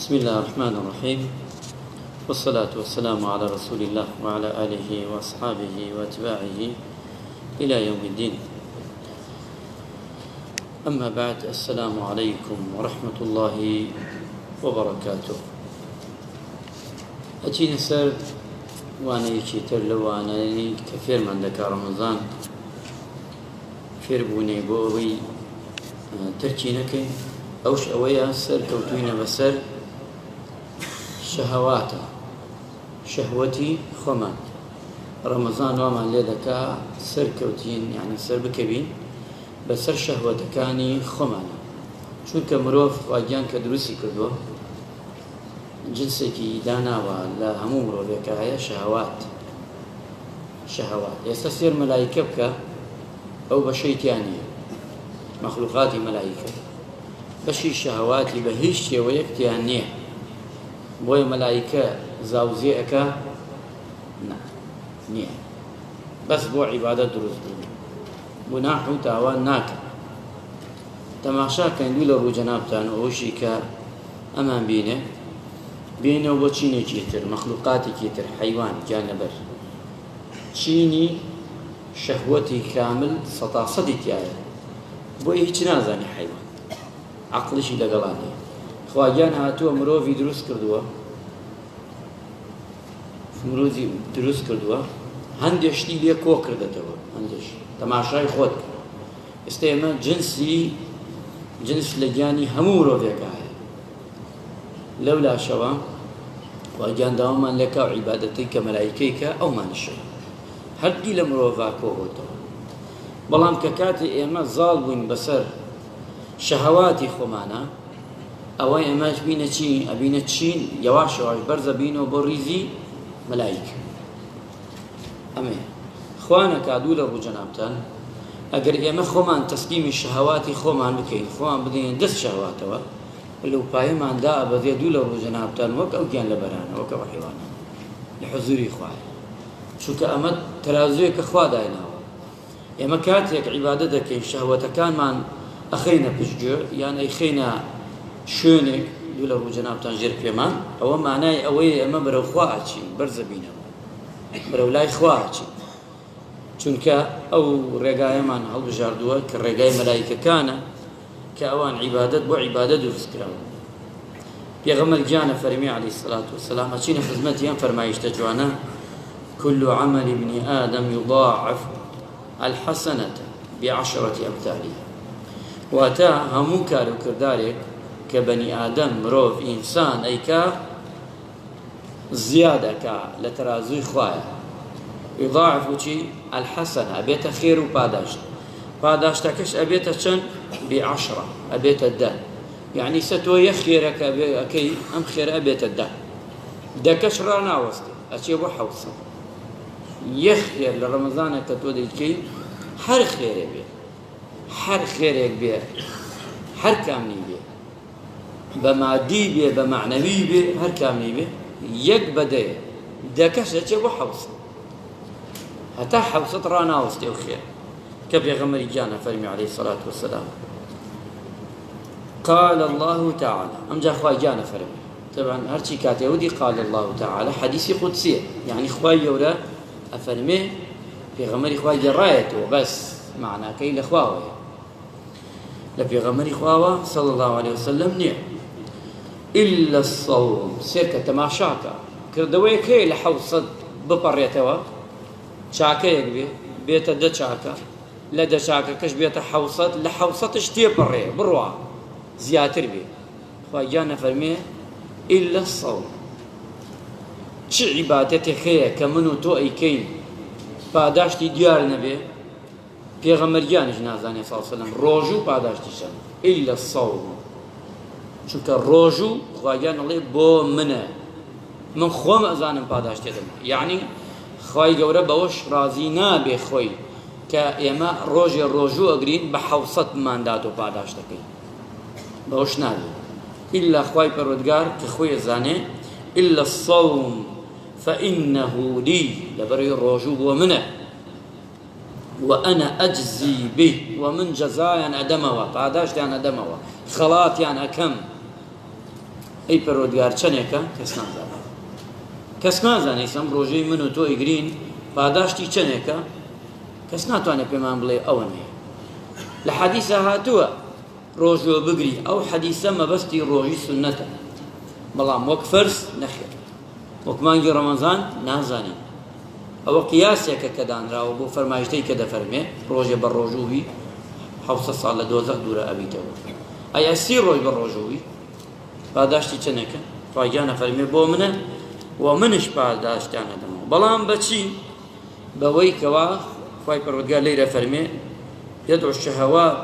بسم الله الرحمن الرحيم والصلاة والسلام على رسول الله وعلى آله وأصحابه وأتباعه إلى يوم الدين. أما بعد، السلام عليكم ورحمة الله وبركاته. أجينا سر وانا يشيتر لوانا كثير من ذكر رمضان فير بوني بوي تركينك أوش أويا سر كوتوين بسر شهوتي خمان رمضان وما لذكا سر كوتين يعني سر بكبين بسر شهوتكاني خمانا شو كمروف واجان كدروسي كدو جنسكي دانا ولا هموم روبك هي شهوات يستسير ملائكة بك أو بشيطانية مخلوقات ملائكة بشي شهواتي بهيش ويكتيانية بوي ملائكة زاوزيئك نية بس بو عبادة دروز بو ناحو تاوان ناكا تماشا كان دولا رو جنابتان ووشي كا أمان بينه وچيني كيتر مخلوقاتي كيتر حيوان جانبر چيني شهوتي كامل سطاصدي تيايا بو هيچ نازاني حيوان عقلشي لقلاني خواجان هاتوه مروفي دروس کردووە هەندێشتی لێ کۆ کردێتەوە هەندێش تەماشای خۆت ئێستا ئێمە جنس لە گیانی هەموو مرۆڤێکە هەیە لەو لاشەوە خواجان داوامان لێکا و عیبادەتی کە مەلایکەی کە ئەومانیشە هەردی لە مرۆڤا کۆبووتەوە بەڵام کە کاتی ئێمە زاڵ بووین بەسەر شەهەواتی خۆمانە ئەوەی ئێمەش بینە چی ئەبینە چین یەواش یەواش بەرزە بینەوە بۆ ریزی ملائكة أمي خوانا كادو لرو جنابتان أجر إما خومان تسليم الشهوات خومان بكين خوان بدين دس شهواتوا ولو بايما عن دا أبدي دو لرو جنابتان وك أو كان لبرانا وك وحيوانا لحضوري خواه شو كأمد ترازوك خوا داينا إما كاتيك عبادتك الشهوات كان من أخينا بجو يعني أخينا شونك دولا رو جنابتان جير بيمان او معناه اوي اما برو خواچي برزبينه برو لاي خواچي چونك او رغاي من هل بجاردوا كرغاي ملائكه كان كاوان عبادت بو عبادت وذكر پیغمبر جان فرمي عليه الصلاه والسلام اچين خدمتيان فرمايش تجوانا كل عمل ابن ادم يضاعف الحسنه ب10 امثالها واتا همون كارو كردارك كبني آدم مروف إنسان أيكا زيادة كا لترازوي خوايا يضاعف وشي الحسنة أبيت خير وباداشت كش أبيت شن ب10 أبيت الدان يعني ستو يخيرك أكي أم خير أبيت الدان دكش رانا وسطي أشي وحوصة يخير لرمضان كتودي كي حر خير بي حر خير بي حر كامني بي بمادي بي بمعنوي بي هر كاملي بي يك بدأ دكشة وحوصة حتى حوصة رانا وستي وخير كبيغمر جانا فرمي عليه الصلاة والسلام قال الله تعالى أمجا خواي جانا فرمي طبعا هرشي كاتيودي قال الله تعالى حديثي قدسي يعني خواي يورا أفرمي بيغمر خواي جرايته بس معنى كي لخواوي لبيغمر خواوا صلى الله عليه وسلم نعم إلا الصوم سيركة تماشاكا كردوي كي لحوصد ببريتوا شاكا يقبي بيتا دا شاكا لدى شاكا كش بيتا حوصد لحوصد اشتي بري بروا زياتر بي خواجانا فرمي إلا الصوم چي عبادتي خيه كمنو تو اي كين پاداشتي ديار نبي پیغمبر جانش نازاني صلى الله عليه وسلم روجو پاداشتي شن إلا الصوم چونکە ڕۆژوو خواجان ئەڵێ بۆ منە من خۆم ئەزانم پاداش دێدەم یعنی خوای گەورە بەوەش ڕازی نابێ خۆی کە ئێمە ڕۆژێ ڕۆژوو ئەگرین بە 700 ماندات و پاداش دەکەین بەوەش نابێ ئیلا خوای پەروەردگار کە خۆی ئەزانێ ئیلا الصوم فإنه لي لەبەرەوەی ڕۆژوو بۆ منە وأنا أجزي به ومن جزايا أدموا پاداش ديان أدموا خلاط يعني أكم ئەی پەروەردگار چەندێکە کەس نازانێت ئەم ڕۆژەی من و تۆ ئیگرین پاداشتی چەندێکە کەس ناتوانێت پێمان بڵێ ئەوە نێ لە حەدیثە هاتووە ڕۆژوە بگری ئەو حەدیثە مەبەستی ڕۆژی سنەتە بەڵام وەک فەرز نەخێت وەک مانگی ڕەمەزان نازانین ئەوە قیاسێکە کە دانراوە بۆ فەرمایشتەی کە دەفەرمێ ڕۆژێ بە ڕۆژووی 700 ساڵ لە دۆزەخ دوورە ئەبیتەوە ئەیا 30 ڕۆژ بە ڕۆژووی پاداشتی چەندێکە خواجانە فەرمێ بۆ منە و منش پاداشتیانە دەمەوە بەڵام بەچی بەوەی کەوا خوای پەروەردگار لەیرە فەرمێ يدعو الشهوات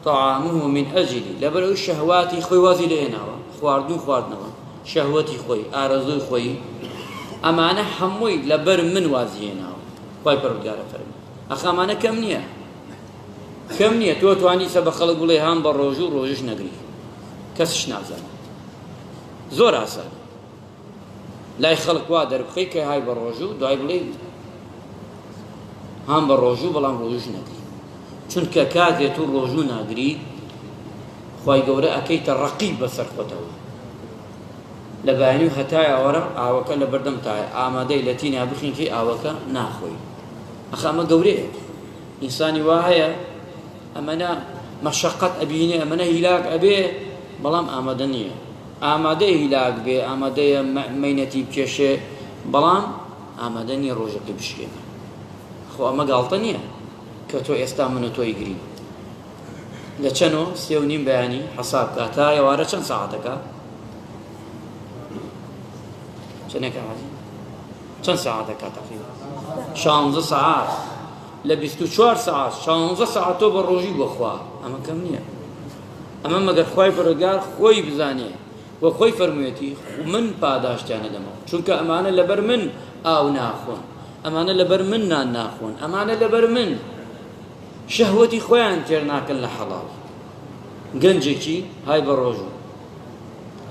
طعامه من أجلي لبرو الشهواتي خوي وازي ليناوا خواردنوا شهوتي خوي آرزوي خوي أما أنا حموي لبر من وازي ليناوا خوي پروردگار فرمي أخا أنا كم نية تو تواني سبا خلق بلي هام بروجو روجش نقري كسش نازل زور آسان لا يخلق وادر بخي كي هاي بروجو دعي بلي هام بروجو بلام روجش نقري چونکە کاتێ تو ڕۆژوو ناگری خوای گەورە ئەکەیتە ڕەقیب بەسەر خۆتەوە لە بەیانی و هەتای ئەوەرە ئاوەکە لە بەردەم تایە ئامادەی لە تینیا بخینکە ئاوەکە ناخۆی ئەخە ئەمە گەورەیە ئینسانی وا هەیە ئەمەنە مەشەقەت ئەبینێ ئەمەنە هیلاک ئەبێ بەڵام ئامادە نییە ئامادەی هیلاک بێ ئامادەیە مەینەتی بکێشێ بەڵام ئامادە نییە ڕۆژەکەی بشکێنێ خۆ ئەمە گاڵتە نییە کە تۆ ئێستا من و تۆی گری لە چەنۆ 3:30 بەیانی حەساب کە تا ئێوارە چەند ساعەتەکە چەندێکە چەند ساعەتەکە تەقریبا 16 ساعات لە 24 ساعات 16 ساعات تۆ بە ڕۆژی بۆ خوا ئەمە کەم نییە ئەمە مەگەر خوای پەروەردگار خۆی بزانێ وە خۆی فەرموویەتی من پاداشتیانە دەمەوە چونکە ئەمانە لەبەر من ئاو ناخۆن ئەمانە لەبەر من نان ناخۆن ئەمانە لەبەر من شەهوەتی خۆیان تێر ناکەن لە حەڵاڵ گەنجێکی های بە ڕۆژوو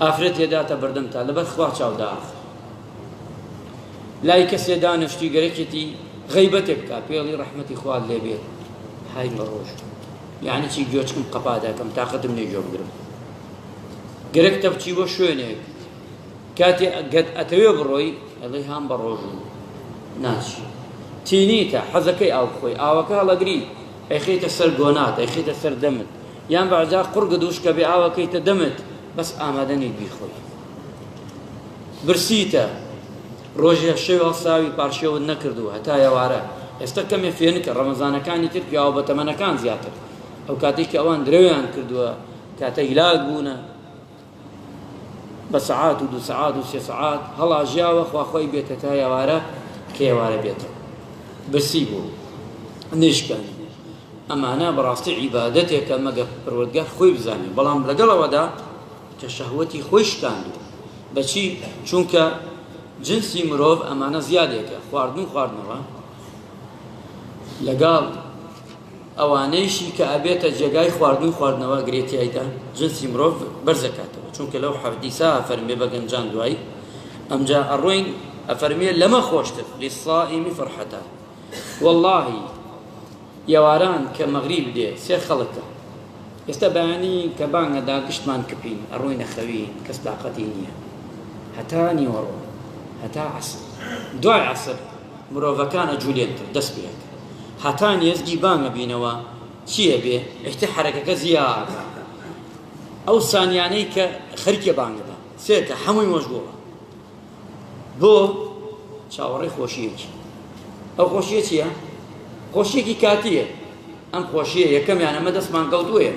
ئافرەت هێداتە بەردەم تا لەبەر خوا چاوداخ لای کەسێ دانیشتی گەرەکێتی غەیبەتێک بکات پێڵی ڕەحمەتی خوا لێ بێت های بە ڕۆژوو یعنی چی گوێچکم قەپا دەکەم تاقەتم لێ گوێ بگرم گەرەکتە بچی بۆ شوێنێک کاتێ ئەتەوێ بڕۆی ئەڵێ هام بە ڕۆژوو ناچی تینیتە حەزەکەی ئاو بخۆی ئاوەکە هەڵەگری ئەیخێتە سەر گۆنات ئەیخێتە سەر دەمت یان بەعجا قورگە دووشکە بێ ئاوەکەیتە دەمت بەس ئامادە نیت بیخۆی برسیتە ڕۆژێ شەوی هەڵساوی پارشێوت نەکردووە هەتا ئێوارە ئێستا کەمێ فێنکە ڕەمەزانەکانی تر پیاوە بە تەمەنەکان زیاتر ئەو کاتێک کە ئەوان درەویان کردووە کاتە هیلاک بوونە بە سەعات و 2 سەعات و 3 سەعات هەڵاژیاوە خواخۆی بێتە تا ئێوارە کە ئێوارە بێتەوە برسی بوو نیشکانی ئەمانە بەڕاستی عیبادەتێکە مەگە پەروەردگار خۆی بزانێ بەڵام لەگەڵەوەدا کە شەهوەتی خۆی شکاندووە بەچی چونکە جنسی مرۆڤ ئەمانە زیادێکە خواردنەوە لەگەڵ ئەوانەیشی کە ئەبێتە جێگای خواردنەوە گرێتیایدا جنسی مرۆڤ بەرزەکاتەوە چونکە لەو حەدیثە فەرمێ بە گەنجان دوایی ئەمجا ئەڕۆین ئەفەرمێ لەمە خۆشتر لیسائیمی فەرحەتان واللهی یاواران کە مەغریب دێ 3 خەڵکە ئێستا بەیانی کە بانگەدا گشتمان کپین ئەڕۆینە خەوی کەس تاقەتی نییە هەتا نیوەڕۆ هەتا عەسر دوای عەسر مرۆڤەکانە جوولێنتر دەست پێک هەتا نێزگی بانگە بینەوە چییە بێ ئەحتە حەرەکەکە زیادە ئەو سانیانەی کە خەریکە بانگەدا سێتە هەمووی مەشغوڵە بۆ چاوەڕێی خۆشیەکی ئەو خۆشیە چییە؟ خۆشیەکی کاتیە ئەم خۆشیە یەکەمیان ئەمە دەستمان کەوتوویە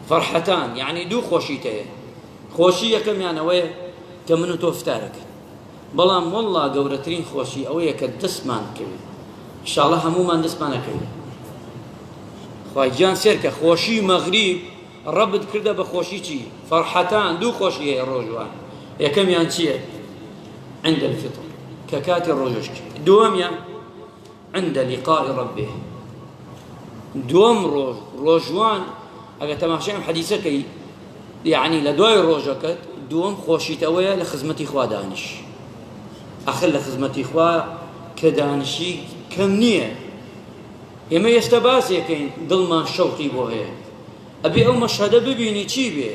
فەرحەتان یعنی دوو خۆشیت هەیە خۆشی یەکەمیانەوەیە کە من و تۆ فتارەکەین بەڵام وەڵڵا گەورەترین خۆشی ئەوەیە کە دەستمان بکەوێت ئینشاڵڵا هەموومان دەستمانەکەوێت خوای گیان سێرکە خۆشی مەغریب ڕەبت کردە بە خۆشی چی فەرحەتان دوو خۆشی هەیە ڕۆژوان یەکەمیان چییە عند الفطر کە کاتی ڕۆژەشت دووەمیان عند لقاء ربه دوم روجوان اگه تماشایم حدیثەکەی یعنی لە دوای ڕۆژەکەت دووەم خۆشیتەوەیە لە خزمەتی خوا دانیش ئەخر لە خزمەتی خوا کە دانیشی کەم نییە ئێمە ئێستا باسێکەین دڵمان شەوقی بۆ هەیە ئەبێ ئەو مەشهەدە ببینی چی بێ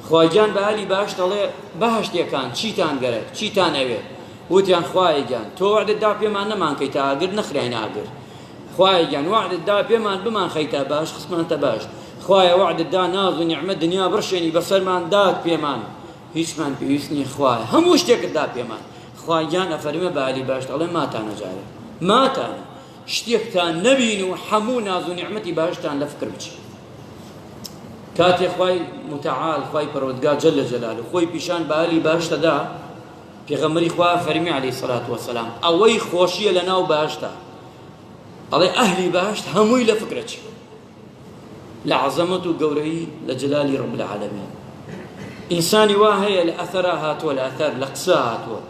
خواجان بە ئالی باش دەڵێ بەهەشتیەکان چیتان گەرەک چیتان ئەوێ وتیان خوایگیان تۆ وعدت دا پێمان نەمانکەیتە ئاگر نەخرین ئاگر خوایگیان وعدت دا پێمان بمان خەیتە باش خسمانتە باش خوایە وعدت دا ناز و نیعمەت دنیا بڕشێنی بەسەرمان داد پێمان هیچمان پێویست نییە خوایە هەموو شتێکت دا پێمان خوایگیان ئەفەرمێ بە ئالی باش دەڵێ ماتانە جارێ ماتانە شتێکتان نەبین و هەموو ناز و نیعمەتی باشتان لە فکر بچێت کاتێ خوای متعال خوای پەروەردگار جەل جەلاله خۆی پیشان بە ئالی باشتەدا پێغەمبەری خوا فەرمی عەلەیهی سەڵات وەسەلام ئەوەی خۆشیە لە ناو باشتە ئەڵێ ئەهلی باشت هەمووی لە فکرە چی لە عەزەمەت و گەورەی لە جەلالی ڕەب العالەمین ئینسانی وا هەیە لە ئەثەرا هاتووە لە ئەثەر لە قسە هاتووە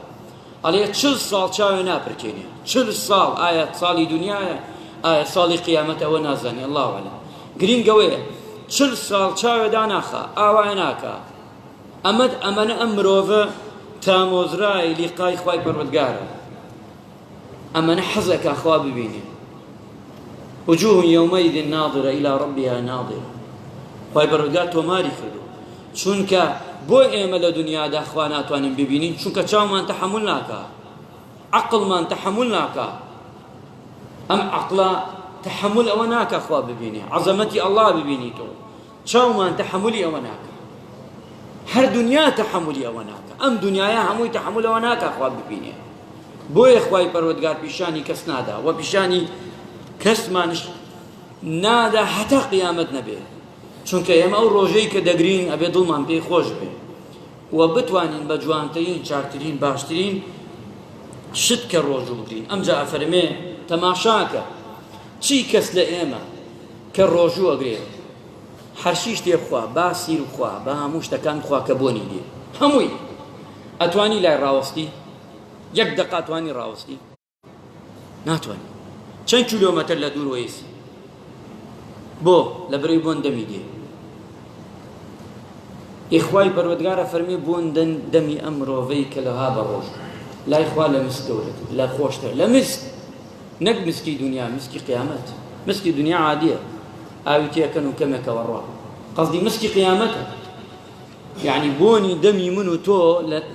ئەڵێ 40 ساڵ چاوێ ناپرکێنێ 40 ساڵ ئایا ساڵی دنیایە ئایا ساڵی قیامەتە ئەوە نازانێ الله ئەعلەم گرنگەوەیە 40 ساڵ چاوێدا ناخە ئاوای ناکە ئەمەنە ئەم مرۆڤە تامۆزرای لیقای خوای پەروەردگارە ئەمەنە حەزەکە خوا ببینێ وجوه يومئذ ناظرة إلى ربها ناظرة خوای پەروەردگار تۆماری کردو چونکە بۆ ئێمە لە دنیادا خوا ناتوانین ببینین چونکە چاومان تەحەموڵ ناکا عەقڵمان تەحەموڵ ناکا ئەم عەقڵە تەحەموڵ ئەوە ناکا خوا ببینێ عەزەمەتی ئەڵڵا ببینی تۆ چاومان تەحەمولی ئەوە ناکا هەر دنیا تەحەمولی ئەوە ناکا ئەم دنیاە هەمووی تەحەموڵ ئەوە ناکا خوا ببینێ بۆیە خوای پەروەردگار پیشانی کەس نادا وە پیشانی کەسمانش نادا هەتا قیامەت نەبێ چونکە ئێمە ئەو ڕۆژەی کە دەگرین ئەبێ دڵمان پێی خۆش بێ و بتوانین بە جوانترین چاکترین باشترین شت کە ڕۆژوو بگرین ئەمجا ئەفەرمێ تەماشاکە چی کەس لە ئێمە کە ڕۆژوو ئەگرێ هەرشی شتێ بخوا با سیر بخوا بە هەموو شتەکان بخوا کە بۆنی دێ هەمووی ئەتوانی لای ڕاوەستی یەک دەقا توانی ڕاوەستی ناتوانی چەند کیلۆمەتر لە دوور وەیسی بۆ لە بەرەوی بۆن دەمی دێ ئیخوای پەروەردگارە فەرمێ بۆن دەمی ئەم مرۆڤەی کە لەها بە ڕۆژ لای خوا لە مسک گەورەتر لە خۆشتر لە مسک نەک مسکی دنیا مسکی قیامەت مسکی دنیا عادیە ئاوی تێکەن و کەمێکەوە ڕوا قەزدی مسکی قیامەتە یعنی بۆنی دەمی من و تۆ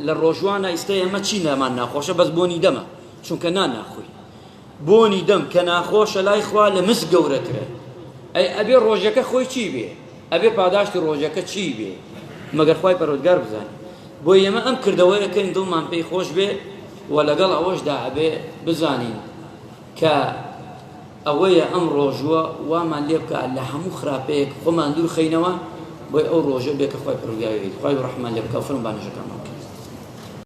لە ڕۆژوانە ئێستا ئێمە چی نامان ناخۆشە بەس بۆنی دەمە چونکە ناناخۆی بۆنی دەم کە ناخۆشە لای خوا لە مسک گەورەترە ئەی ئەبێ ڕۆژەکە خۆی چی بێ ئەبێ پاداشتی ڕۆژەکە چی بێ مەگەر خوای پەروەردگار بزانێ بۆ ئێمە ئەم کردەوەیەکەین دڵمان پێی خۆش بێ و لەگەڵ ئەوەشدا ئەبێ بزانین کە ئەوەیە ئەم ڕۆژوە وامان لێ بکە لە هەموو خراپەیەک خۆمان دوور خەینەوە بۆی ئەو ڕۆژە بێ کە خوای پەروەردگار خوای ڕەحمان لێ بکە و فەرمانبانیەکانمان بکە